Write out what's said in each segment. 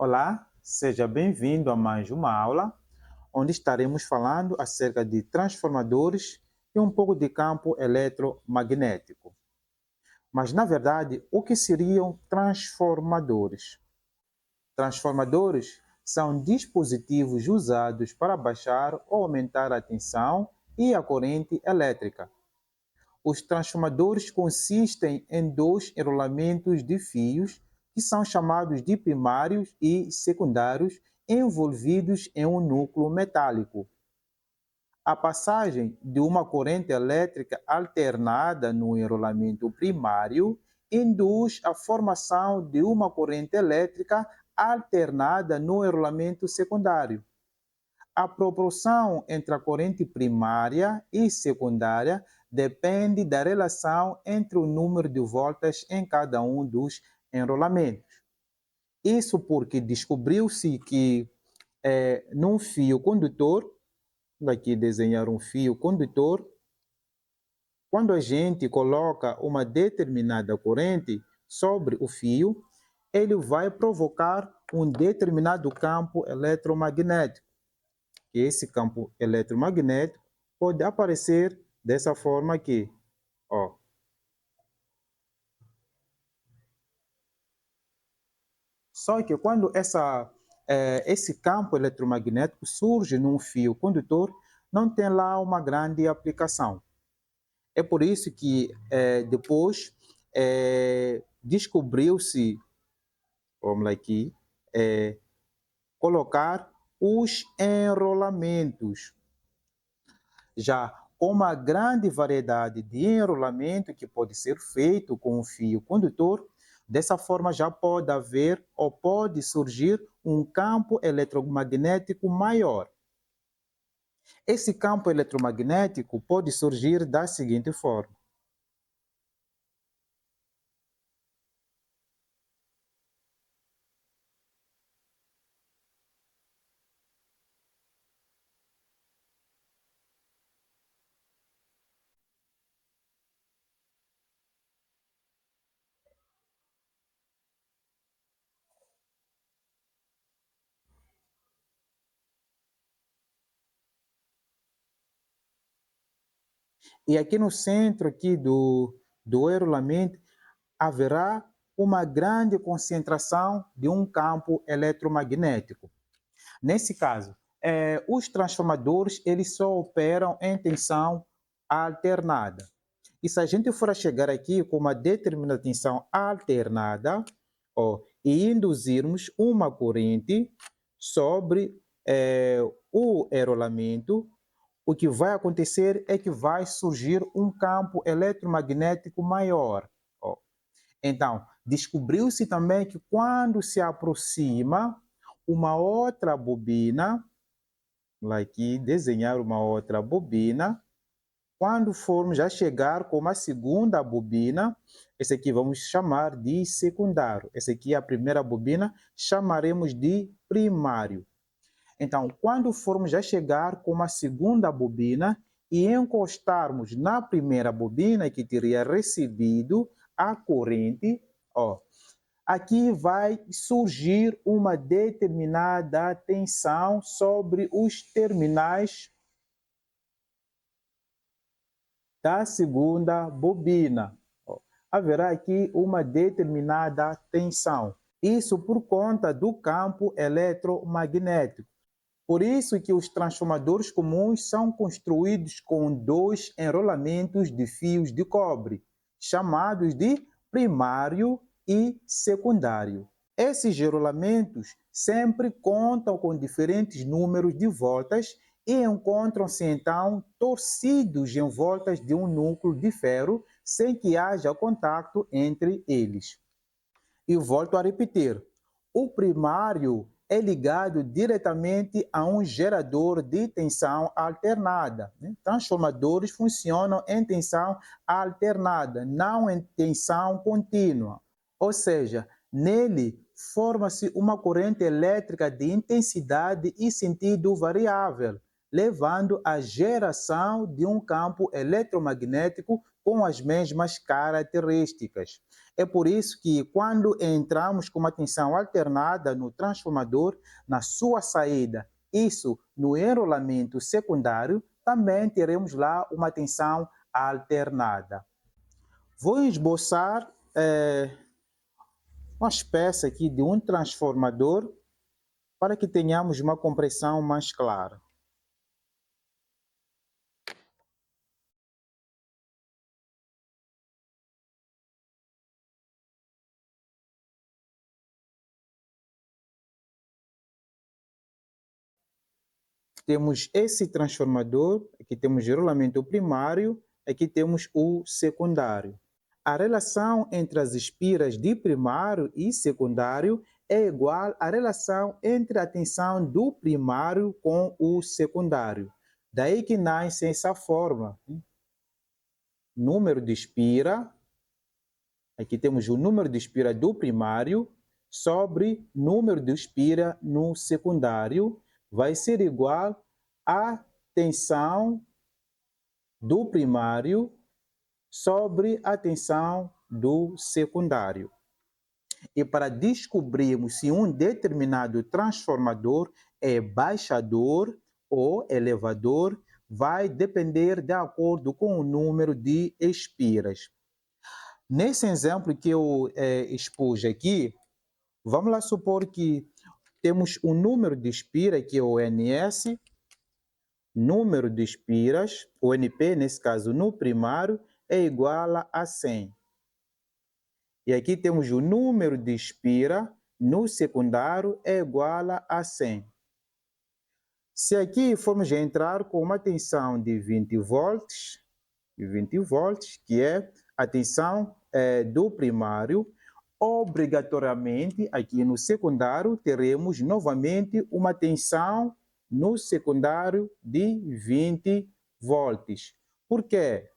Olá, seja bem-vindo a mais uma aula, onde estaremos falando acerca de transformadores e um pouco de campo eletromagnético. Mas, na verdade, o que seriam transformadores? Transformadores são dispositivos usados para baixar ou aumentar a tensão e a corrente elétrica. Os transformadores consistem em dois enrolamentos de fios que são chamados de primários e secundários envolvidos em um núcleo metálico. A passagem de uma corrente elétrica alternada no enrolamento primário induz a formação de uma corrente elétrica alternada no enrolamento secundário. A proporção entre a corrente primária e secundária depende da relação entre o número de voltas em cada um dos enrolamentos. Isso porque descobriu-se que num fio condutor, vou aqui desenhar um fio condutor, quando a gente coloca uma determinada corrente sobre o fio, ele vai provocar um determinado campo eletromagnético. Esse campo eletromagnético pode aparecer dessa forma aqui. Ó. Só que quando esse campo eletromagnético surge num fio condutor, não tem lá uma grande aplicação. É por isso que depois descobriu-se, vamos lá aqui, colocar os enrolamentos. Já com uma grande variedade de enrolamento que pode ser feito com um fio condutor, dessa forma já pode haver ou pode surgir um campo eletromagnético maior. Esse campo eletromagnético pode surgir da seguinte forma. E aqui no centro aqui do enrolamento haverá uma grande concentração de um campo eletromagnético. Nesse caso, os transformadores eles só operam em tensão alternada. E se a gente for chegar aqui com uma determinada tensão alternada, e induzirmos uma corrente sobre o enrolamento, o que vai acontecer é que vai surgir um campo eletromagnético maior. Então, descobriu-se também que quando se aproxima uma outra bobina, vou aqui desenhar uma outra bobina, quando formos já chegar com uma segunda bobina, esse aqui vamos chamar de secundário. Essa aqui é a primeira bobina, chamaremos de primário. Então, quando formos já chegar com uma segunda bobina e encostarmos na primeira bobina que teria recebido a corrente, aqui vai surgir uma determinada tensão sobre os terminais da segunda bobina. Haverá aqui uma determinada tensão. Isso por conta do campo eletromagnético. Por isso que os transformadores comuns são construídos com dois enrolamentos de fios de cobre, chamados de primário e secundário. Esses enrolamentos sempre contam com diferentes números de voltas e encontram-se então torcidos em voltas de um núcleo de ferro sem que haja contato entre eles. E volto a repetir, o primário é ligado diretamente a um gerador de tensão alternada. Transformadores funcionam em tensão alternada, não em tensão contínua. Ou seja, nele forma-se uma corrente elétrica de intensidade e sentido variável, levando à geração de um campo eletromagnético com as mesmas características. É por isso que quando entramos com uma tensão alternada no transformador, na sua saída, isso no enrolamento secundário, também teremos lá uma tensão alternada. Vou esboçar uma espécie aqui de um transformador para que tenhamos uma compreensão mais clara. Temos esse transformador, aqui temos o rolamento primário, aqui temos o secundário. A relação entre as espiras de primário e secundário é igual à relação entre a tensão do primário com o secundário. Daí que nasce essa fórmula. Número de espira, aqui temos o número de espira do primário, sobre número de espira no secundário, vai ser igual à tensão do primário sobre a tensão do secundário. E para descobrirmos se um determinado transformador é baixador ou elevador, vai depender de acordo com o número de espiras. Nesse exemplo que eu expus aqui, vamos lá supor que temos um número de espira, que é o NS, número de espiras, o NP, nesse caso, no primário, é igual a 100. E aqui temos o número de espira no secundário é igual a 100. Se aqui formos entrar com uma tensão de 20 volts, que é a tensão do primário, obrigatoriamente aqui no secundário teremos novamente uma tensão no secundário de 20 volts. Por quê?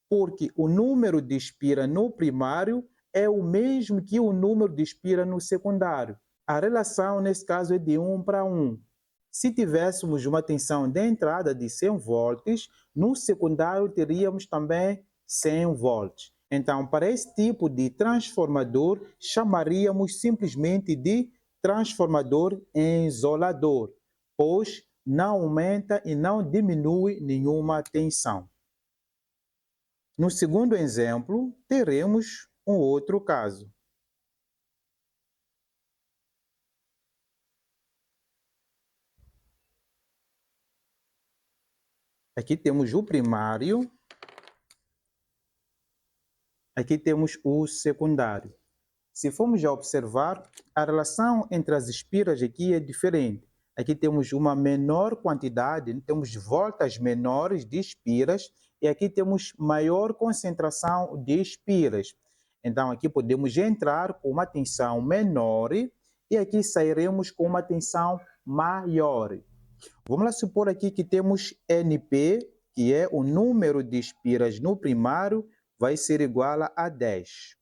Porque o número de espira no primário é o mesmo que o número de espira no secundário. A relação, nesse caso, é de 1 para 1. Se tivéssemos uma tensão de entrada de 100 volts, no secundário teríamos também 100 volts. Então, para esse tipo de transformador, chamaríamos simplesmente de transformador isolador, pois não aumenta e não diminui nenhuma tensão. No segundo exemplo, teremos um outro caso. Aqui temos o primário, aqui temos o secundário. Se formos a observar, a relação entre as espiras aqui é diferente. Aqui temos uma menor quantidade, temos voltas menores de espiras e aqui temos maior concentração de espiras. Então, aqui podemos entrar com uma tensão menor e aqui sairemos com uma tensão maior. Vamos lá supor aqui que temos NP, que é o número de espiras no primário, vai ser igual a 10.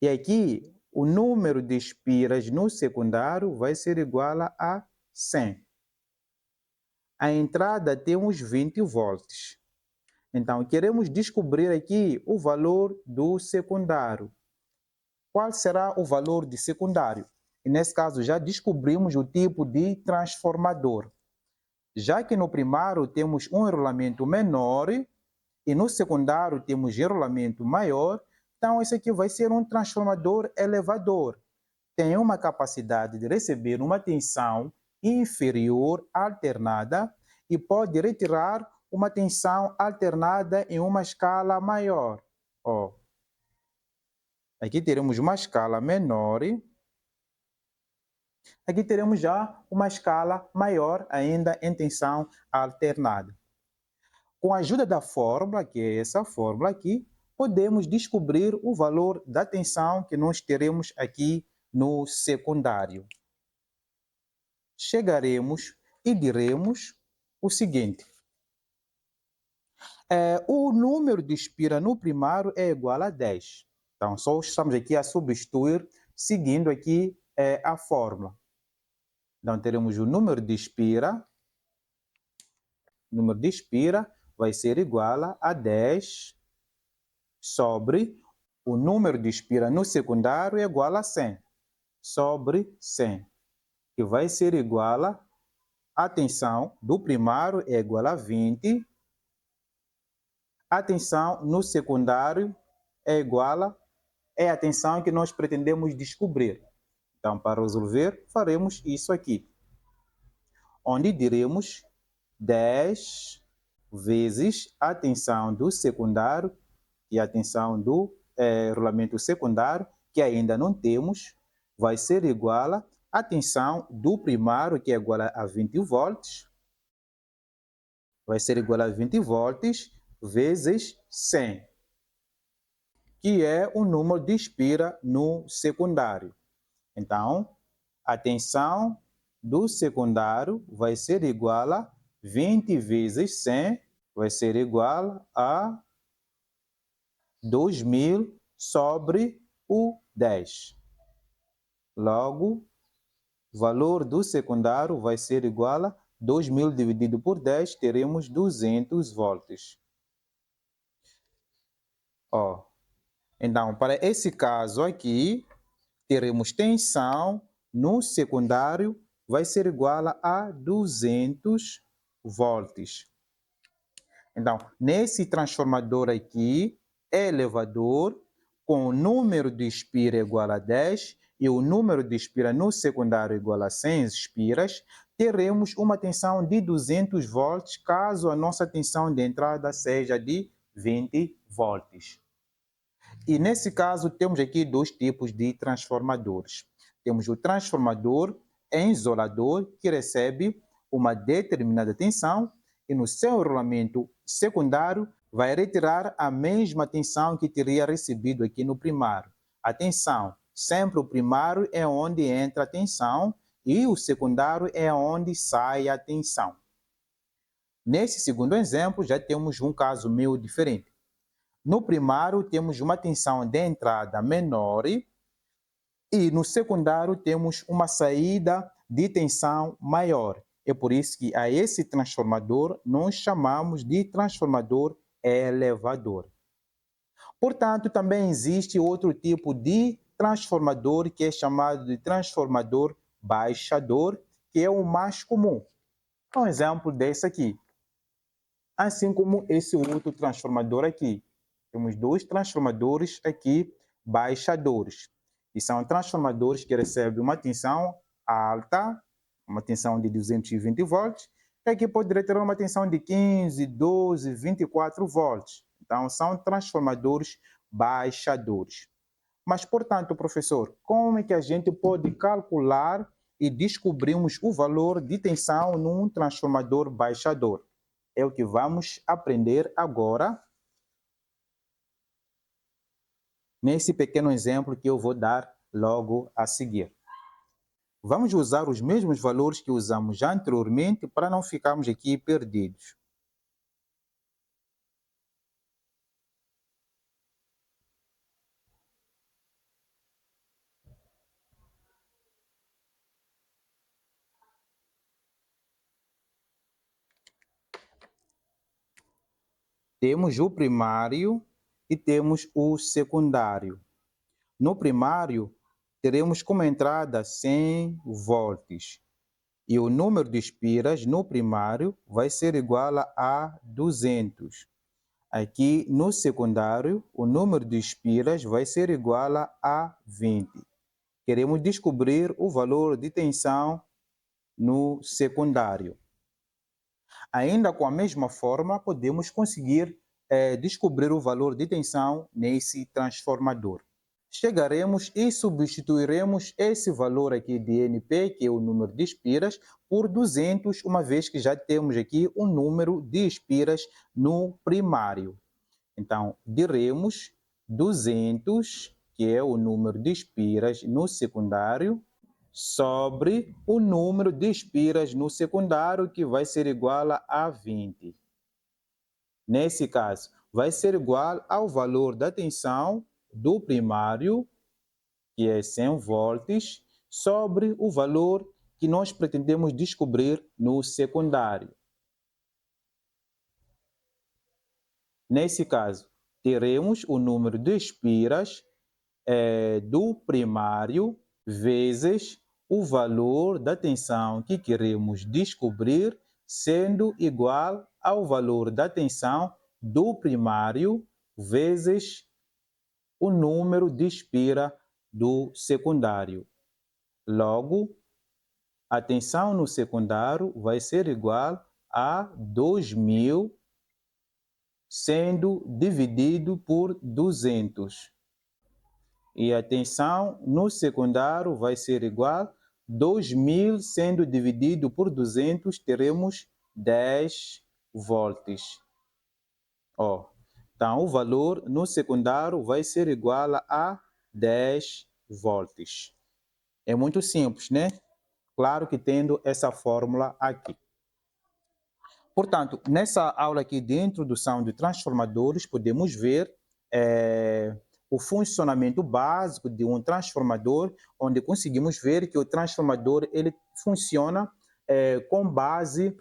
E aqui, o número de espiras no secundário vai ser igual a 100. A entrada temos 20 volts. Então, queremos descobrir aqui o valor do secundário. Qual será o valor de secundário? E nesse caso, já descobrimos o tipo de transformador. Já que no primário temos um enrolamento menor e no secundário temos enrolamento maior, então esse aqui vai ser um transformador elevador. Tem uma capacidade de receber uma tensão inferior alternada e pode retirar uma tensão alternada em uma escala maior. Aqui teremos uma escala menor. Aqui teremos já uma escala maior ainda em tensão alternada. Com a ajuda da fórmula, que é essa fórmula aqui, podemos descobrir o valor da tensão que nós teremos aqui no secundário. Chegaremos e diremos o seguinte. O número de espira no primário é igual a 10. Então, só estamos aqui a substituir, seguindo aqui a fórmula. Então, teremos o número de espira. O número de espira vai ser igual a 10 sobre o número de espira no secundário é igual a 100 sobre 100, que vai ser igual a tensão do primário é igual a 20, a tensão no secundário é igual a tensão que nós pretendemos descobrir. Então, para resolver, faremos isso aqui, onde diremos 10 vezes a tensão do secundário, e a tensão do rolamento secundário, que ainda não temos, vai ser igual à tensão do primário, que é igual a 20 volts, vai ser igual a 20 volts vezes 100, que é o número de espira no secundário. Então, a tensão do secundário vai ser igual a 20 vezes 100, vai ser igual a 2.000 sobre o 10. Logo, o valor do secundário vai ser igual a 2.000 dividido por 10, teremos 200 volts. Então, para esse caso aqui, teremos tensão no secundário vai ser igual a 200 volts. Então, nesse transformador aqui, elevador, com o número de espira igual a 10 e o número de espira no secundário igual a 100 espiras, teremos uma tensão de 200 volts, caso a nossa tensão de entrada seja de 20 volts. E nesse caso, temos aqui dois tipos de transformadores. Temos o transformador em isolador, que recebe uma determinada tensão e no seu rolamento secundário vai retirar a mesma tensão que teria recebido aqui no primário. A tensão, sempre o primário é onde entra a tensão e o secundário é onde sai a tensão. Nesse segundo exemplo, já temos um caso meio diferente. No primário, temos uma tensão de entrada menor e no secundário temos uma saída de tensão maior. É por isso que a esse transformador nós chamamos de transformador elevador. Portanto, também existe outro tipo de transformador que é chamado de transformador baixador, que é o mais comum. Um exemplo desse aqui. Assim como esse outro transformador aqui. Temos dois transformadores aqui baixadores. E são transformadores que recebem uma tensão alta, uma tensão de 220 volts, e aqui poderia ter uma tensão de 15, 12, 24 volts. Então, são transformadores baixadores. Mas, portanto, professor, como é que a gente pode calcular e descobrirmos o valor de tensão num transformador baixador? É o que vamos aprender agora, nesse pequeno exemplo que eu vou dar logo a seguir. Vamos usar os mesmos valores que usamos já anteriormente para não ficarmos aqui perdidos. Temos o primário e temos o secundário. No primário, teremos como entrada 100 volts. E o número de espiras no primário vai ser igual a 200. Aqui no secundário, o número de espiras vai ser igual a 20. Queremos descobrir o valor de tensão no secundário. Ainda com a mesma forma, podemos conseguir descobrir o valor de tensão nesse transformador. Chegaremos e substituiremos esse valor aqui de NP, que é o número de espiras, por 200, uma vez que já temos aqui o número de espiras no primário. Então, diremos 200, que é o número de espiras no secundário, sobre o número de espiras no secundário, que vai ser igual a 20. Nesse caso, vai ser igual ao valor da tensão do primário, que é 100 volts, sobre o valor que nós pretendemos descobrir no secundário. Nesse caso, teremos o número de espiras do primário vezes o valor da tensão que queremos descobrir, sendo igual ao valor da tensão do primário vezes o número de espira do secundário. Logo, a tensão no secundário vai ser igual a 2.000 sendo dividido por 200. E a tensão no secundário vai ser igual a 2.000 sendo dividido por 200, teremos 10 volts. Então, o valor no secundário vai ser igual a 10 volts. É muito simples, né? Claro que tendo essa fórmula aqui. Portanto, nessa aula aqui de introdução de transformadores, podemos ver o funcionamento básico de um transformador, onde conseguimos ver que o transformador ele funciona com base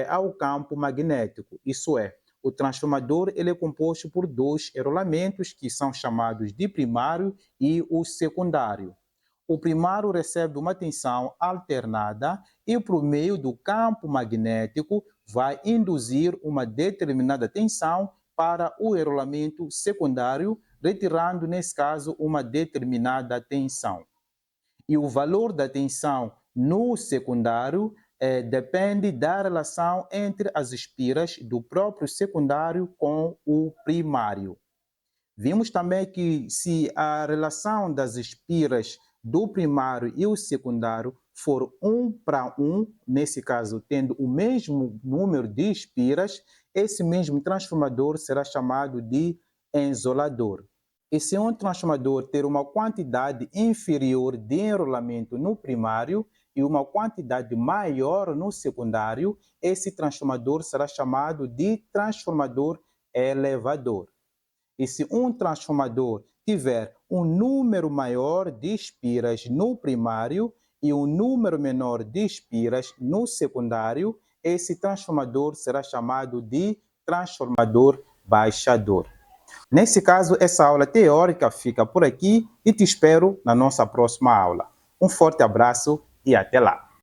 ao campo magnético. Isso é, o transformador ele é composto por dois rolamentos que são chamados de primário e o secundário. O primário recebe uma tensão alternada e, por meio do campo magnético, vai induzir uma determinada tensão para o rolamento secundário, retirando, nesse caso, uma determinada tensão. E o valor da tensão no secundário depende da relação entre as espiras do próprio secundário com o primário. Vimos também que se a relação das espiras do primário e o secundário for 1:1, nesse caso tendo o mesmo número de espiras, esse mesmo transformador será chamado de isolador. E se um transformador ter uma quantidade inferior de enrolamento no primário e uma quantidade maior no secundário, esse transformador será chamado de transformador elevador. E se um transformador tiver um número maior de espiras no primário e um número menor de espiras no secundário, esse transformador será chamado de transformador baixador. Nesse caso, essa aula teórica fica por aqui e te espero na nossa próxima aula. Um forte abraço e até lá!